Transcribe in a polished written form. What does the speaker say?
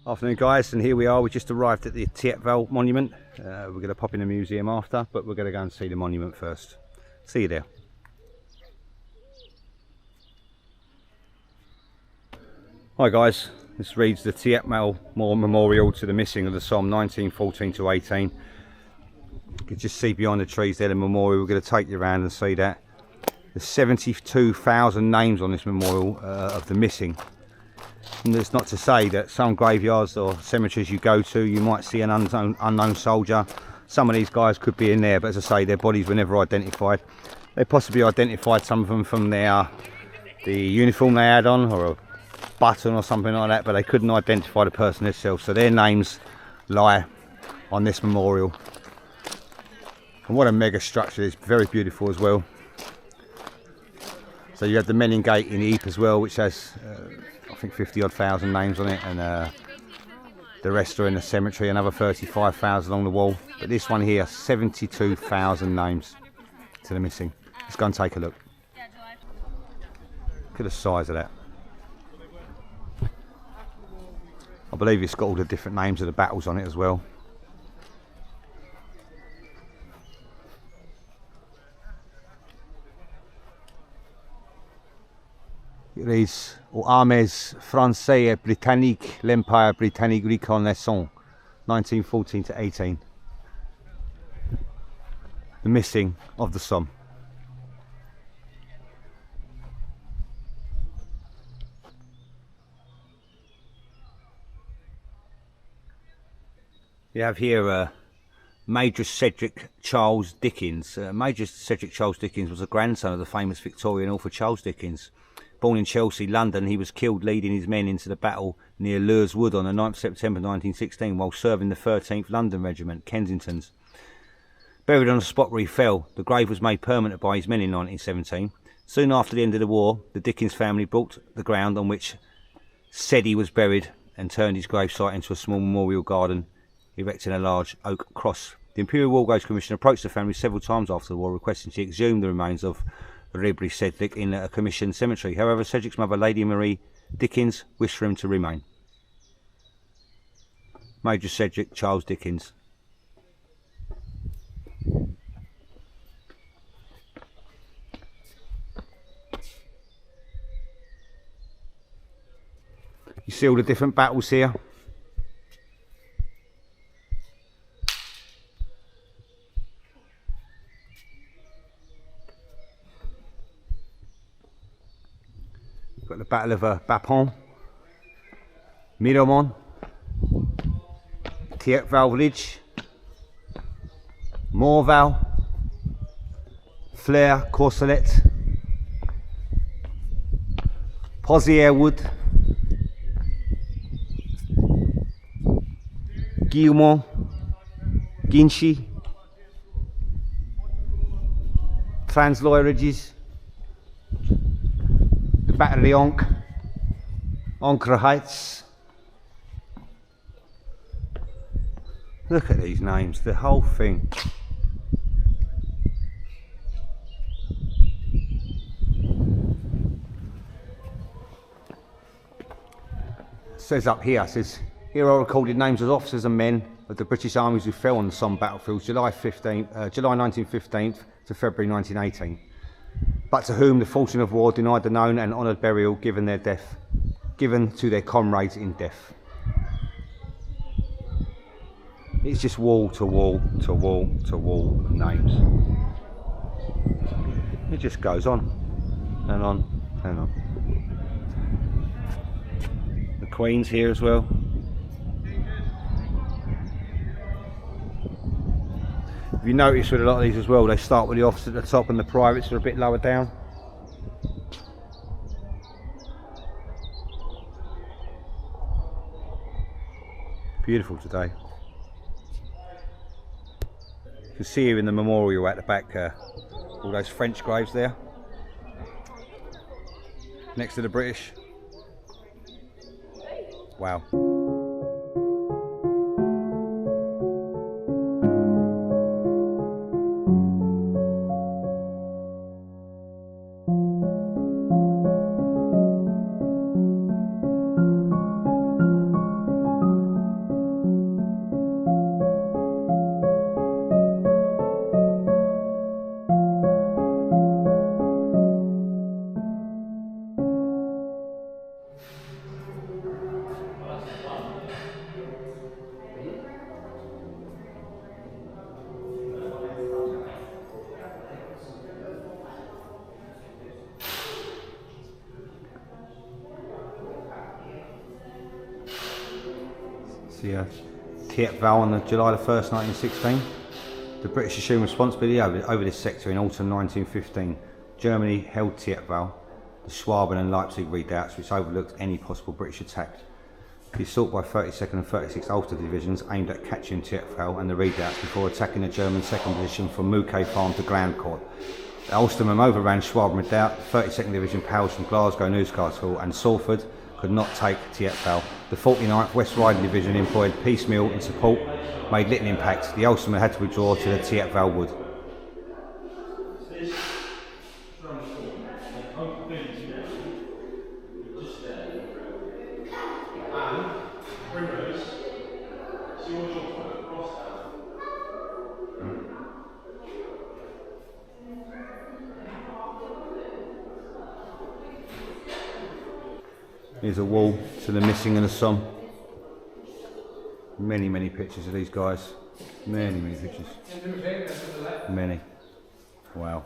Afternoon guys, and here we are. We just arrived at the Thiepval Monument. We're going to pop in the museum after, but we're going to go and see the monument first. See you there. Hi guys, this reads the Thiepval Memorial to the missing of the Somme 1914 to 18. You can just see behind the trees there the memorial. We're going to take you around and see that. There's 72,000 names on this memorial of the missing. And it's not to say that some graveyards or cemeteries you go to, you might see an unknown soldier. Some of these guys could be in there, but as I say, their bodies were never identified. They possibly identified some of them from the uniform they had on, or a button or something like that, but they couldn't identify the person themselves. So their names lie on this memorial. And what a mega structure it is, very beautiful as well. So you have the Menin Gate in Ypres as well, which has I think 50,000 names on it, and the rest are in the cemetery, another 35,000 along the wall. But this one here, 72,000 names to the missing. Let's go and take a look. Look at the size of that. I believe it's got all the different names of the battles on it as well. It reads aux armées français et britanniques, l'Empire britannique reconnaissant, 1914 to 18. The missing of the Somme. You have here Major Cedric Charles Dickens. Major Cedric Charles Dickens was a grandson of the famous Victorian author Charles Dickens. Born in Chelsea, London, he was killed leading his men into the battle near Lures Wood on the 9th September 1916 while serving the 13th London Regiment, Kensington's. Buried on the spot where he fell, the grave was made permanent by his men in 1917. Soon after the end of the war, the Dickens family bought the ground on which Ceddy was buried and turned his gravesite into a small memorial garden, erecting a large oak cross. The Imperial War Graves Commission approached the family several times after the war, requesting to exhume the remains of Rebri Cedric in a commissioned cemetery. However, Cedric's mother, Lady Marie Dickens, wished for him to remain. Major Cedric Charles Dickens. You see all the different battles here. Got the Battle of Bapaume, Miramont, Thiepval Village, Morval, Flers Courcelette, Pozières Wood, Guillemont, Ginchy, Transloy Ridges, Battle of the Ancre, Ancre Heights. Look at these names, the whole thing. It says up here, it says, here are recorded names of officers and men of the British armies who fell on the Somme battlefield July 1915 to February 1918. But to whom the fortune of war denied the known and honoured burial given to their comrades in death. It's just wall to wall to wall to wall names. It just goes on and on and on. The Queen's here as well. If you notice with a lot of these as well, they start with the officers at the top and the privates are a bit lower down. Beautiful today. You can see here in the memorial at the back all those French graves there next to the British. Wow. the Thiepval on July the 1st, 1916. The British assumed responsibility over this sector in autumn 1915. Germany held Thiepval, the Schwaben and Leipzig redoubts, which overlooked any possible British attack. The assault by 32nd and 36th Ulster Divisions aimed at capturing Thiepval and the redoubts before attacking the German second position from Mouquet Farm to Glancourt. The Ulstermen overran Schwaben redoubt. The 32nd Division powers from Glasgow, Newcastle and Salford could not take Thiepval. The 49th West Riding Division employed piecemeal in support, made little impact. The Ulstermen had to withdraw to the Thiepval Wood. Here's a wall to the missing in the Somme. Many pictures of these guys. Many pictures. Many. Wow.